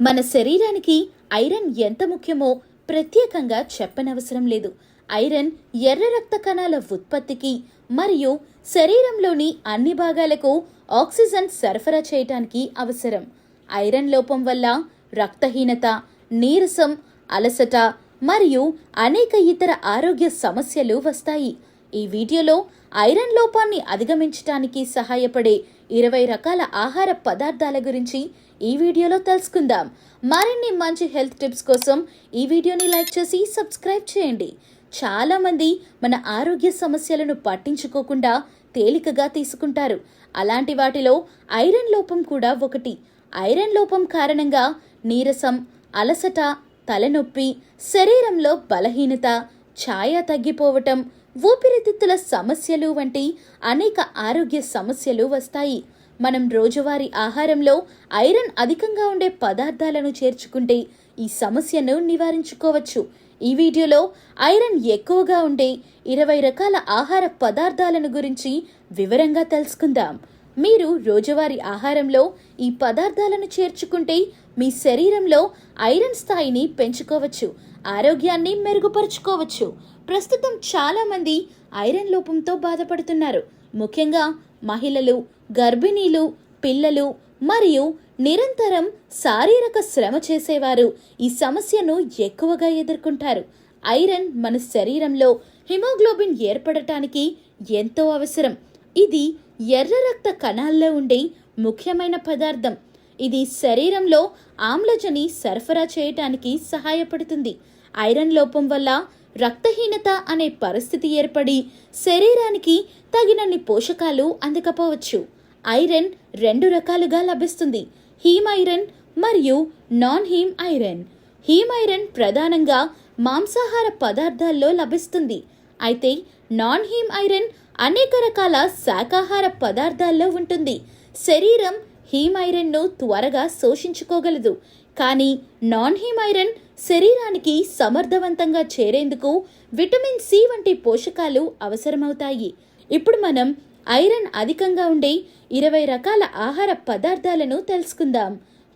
మన శరీరానికి ఐరన్ ఎంత ముఖ్యమో ప్రత్యేకంగా చెప్పనవసరం లేదు. ఐరన్ ఎర్ర రక్త కణాల ఉత్పత్తికి మరియు శరీరంలోని అన్ని భాగాలకు ఆక్సిజన్ సరఫరా చేయటానికి అవసరం. ఐరన్ లోపం వల్ల రక్తహీనత, నీరసం, అలసట మరియు అనేక ఇతర ఆరోగ్య సమస్యలు వస్తాయి. ఈ వీడియోలో ఐరన్ లోపాన్ని అధిగమించడానికి సహాయపడే 20 రకాల ఆహార పదార్థాల గురించి ఈ వీడియోలో తెలుసుకుందాం. మరిన్ని మంచి హెల్త్ టిప్స్ కోసం ఈ వీడియోని లైక్ చేసి సబ్స్క్రైబ్ చేయండి. చాలా మంది మన ఆరోగ్య సమస్యలను పట్టించుకోకుండా తేలికగా తీసుకుంటారు. అలాంటి వాటిలో ఐరన్ లోపం కూడా ఒకటి. ఐరన్ లోపం కారణంగా నీరసం, అలసట, తలనొప్పి, శరీరంలో బలహీనత, ఛాయ తగ్గిపోవటం, ఊపిరితిత్తుల సమస్యలు వంటి అనేక ఆరోగ్య సమస్యలు వస్తాయి. మనం రోజువారీ ఆహారంలో ఐరన్ అధికంగా ఉండే పదార్థాలను చేర్చుకుంటే ఈ సమస్యను నివారించుకోవచ్చు. ఈ వీడియోలో ఐరన్ ఎక్కువగా ఉండే 20 రకాల ఆహార పదార్థాలను గురించి వివరంగా తెలుసుకుందాం. మీరు రోజువారీ ఆహారంలో ఈ పదార్థాలను చేర్చుకుంటే మీ శరీరంలో ఐరన్ స్థాయిని పెంచుకోవచ్చు, ఆరోగ్యాన్ని మెరుగుపరుచుకోవచ్చు. ప్రస్తుతం చాలామంది ఐరన్ లోపంతో బాధపడుతున్నారు. ముఖ్యంగా మహిళలు, గర్భిణీలు, పిల్లలు మరియు నిరంతరం శారీరక శ్రమ చేసేవారు ఈ సమస్యను ఎక్కువగా ఎదుర్కొంటారు. ఐరన్ మన శరీరంలో హిమోగ్లోబిన్ ఏర్పడటానికి ఎంతో అవసరం. ఇది ఎర్ర రక్త కణాల్లో ఉండే ముఖ్యమైన పదార్థం. ఇది శరీరంలో ఆమ్లజని సరఫరా చేయటానికి సహాయపడుతుంది. ఐరన్ లోపం వల్ల రక్తహీనత అనే పరిస్థితి ఏర్పడి శరీరానికి తగినన్ని పోషకాలు అందకపోవచ్చు. ఐరన్ 2 రకాలుగా లభిస్తుంది: హీమ్ ఐరన్ మరియు non him iron. Him iron ప్రధానంగా మాంసాహార పదార్థాల్లో లభిస్తుంది. అయితే నాన్ హీమ్ ఐరన్ అనేక రకాల శాకాహార పదార్థాల్లో ఉంటుంది. శరీరం హీమ్ ఐరన్ను త్వరగా శోషించుకోగలదు, కానీ నాన్ హీమ్ ఐరన్ శరీరానికి సమర్థవంతంగా చేరేందుకు విటమిన్ సి వంటి పోషకాలు అవసరమవుతాయి. ఇప్పుడు మనం ఐరన్ అధికంగా ఉండే 20 రకాల ఆహార పదార్థాలను తెలుసుకుందాం.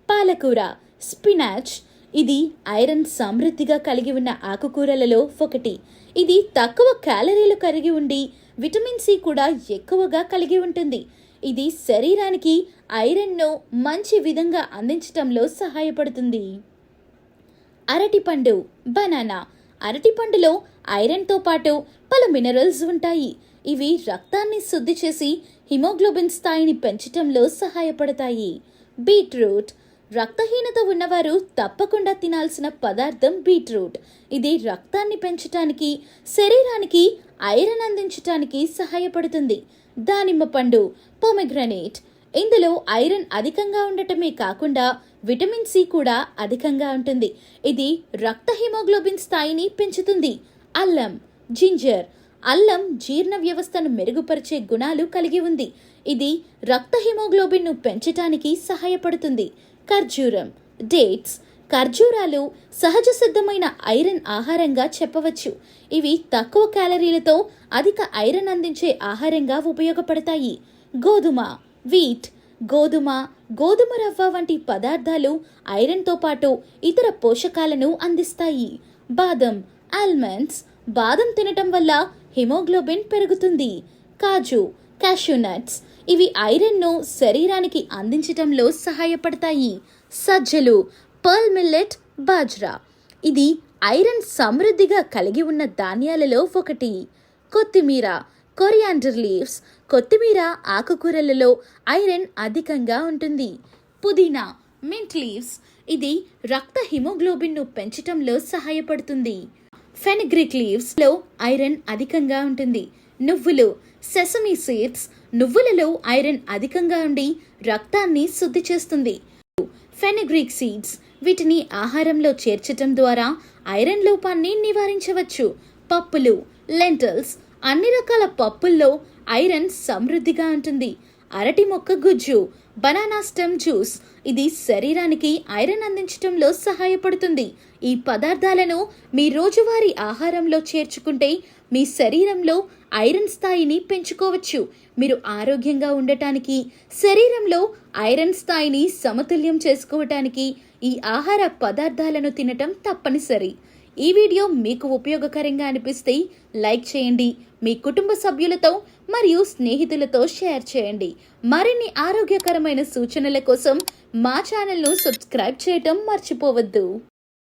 పాలకూర, స్పినాచ్. ఇది ఐరన్ సమృద్ధిగా కలిగి ఉన్న ఆకుకూరలలో ఒకటి. ఇది తక్కువ క్యాలరీలు కలిగి ఉండి విటమిన్ సి కూడా ఎక్కువగా కలిగి ఉంటుంది. ఇది శరీరానికి ఐరన్ను మంచి విధంగా అందించటంలో సహాయపడుతుంది. అరటిపండు, బనానా. అరటిపండులో ఐరన్తో పాటు పలు మినరల్స్ ఉంటాయి. ఇవి రక్తాన్ని శుద్ధి చేసి హిమోగ్లోబిన్ స్థాయిని పెంచటంలో సహాయపడతాయి. బీట్రూట్. రక్తహీనత ఉన్నవారు తప్పకుండా తినాల్సిన పదార్థం బీట్రూట్. ఇది రక్తాన్ని పెంచటానికి, శరీరానికి ఐరన్ అందించటానికి సహాయపడుతుంది. దానిమ్మ పండు, పొమెగ్రనేట్. ఇందులో ఐరన్ అధికంగా ఉండటమే కాకుండా విటమిన్ సి కూడా అధికంగా ఉంటుంది. ఇది రక్త హిమోగ్లోబిన్ స్థాయిని పెంచుతుంది. అల్లం, జింజర్. అల్లం జీర్ణ వ్యవస్థను మెరుగుపరిచే గుణాలు కలిగి ఉంది. ఇది రక్త హిమోగ్లోబిన్ను పెంచటానికి సహాయపడుతుంది. ఖర్జూరం, డేట్స్. ఖర్జూరాలు సహజ సిద్ధమైన ఐరన్ ఆహారంగా చెప్పవచ్చు. ఇవి తక్కువ క్యాలరీలతో అధిక ఐరన్ అందించే ఆహారంగా ఉపయోగపడతాయి. గోధుమ, వీట్. గోధుమ రవ్వ వంటి పదార్థాలు ఐరన్తో పాటు ఇతర పోషకాలను అందిస్తాయి. బాదం, ఆల్మండ్స్. బాదం తినటం వల్ల హిమోగ్లోబిన్ పెరుగుతుంది. కాజు, క్యాష్యూ నట్స్. ఇవి ఐరన్ను శరీరానికి అందించటంలో సహాయపడతాయి. సజ్జలు, పర్ల్ మిల్లెట్, బాజ్రా. ఇది ఐరన్ సమృద్ధిగా కలిగి ఉన్న ధాన్యాలలో ఒకటి. కొత్తిమీర, కొరియాండర్ లీవ్స్. కొత్తిమీర ఆకుకూరలలో ఐరన్ అధికంగా ఉంటుంది. పుదీనా, మింట్ లీవ్స్. ఇది రక్త హిమోగ్లోబిన్ను పెంచటంలో సహాయపడుతుంది. ఫెనిగ్రిక్ లీవ్స్ లో ఐరన్ అధికంగా ఉంటుంది. నువ్వులు, సెసమీ సీడ్స్. నువ్వులలో ఐరన్ అధికంగా ఉండి రక్తాన్ని శుద్ధి చేస్తుంది. Fenugreek seeds. వీటిని ఆహారంలో చేర్చటం ద్వారా ఐరన్ లోపాన్ని నివారించవచ్చు. పప్పులు, లెంటల్స్. అన్ని రకాల పప్పుల్లో ఐరన్ సమృద్ధిగా ఉంటుంది. అరటి మొక్క గుజ్జు, బనానా స్టెమ్ జ్యూస్ ఇది శరీరానికి ఐరన్ అందించడంలో సహాయపడుతుంది. ఈ పదార్థాలను మీ రోజువారీ ఆహారంలో చేర్చుకుంటే మీ శరీరంలో ఐరన్ స్థాయిని పెంచుకోవచ్చు. మీరు ఆరోగ్యంగా ఉండటానికి, శరీరంలో ఐరన్ స్థాయిని సమతుల్యం చేసుకోవటానికి ఈ ఆహార పదార్థాలను తినటం తప్పనిసరి. ఈ వీడియో మీకు ఉపయోగకరంగా అనిపిస్తే లైక్ చేయండి, మీ కుటుంబ సభ్యులతో మరియు స్నేహితులతో షేర్ చేయండి. మరిన్ని ఆరోగ్యకరమైన సూచనల కోసం మా ఛానల్ను సబ్స్క్రైబ్ చేయటం మర్చిపోవద్దు.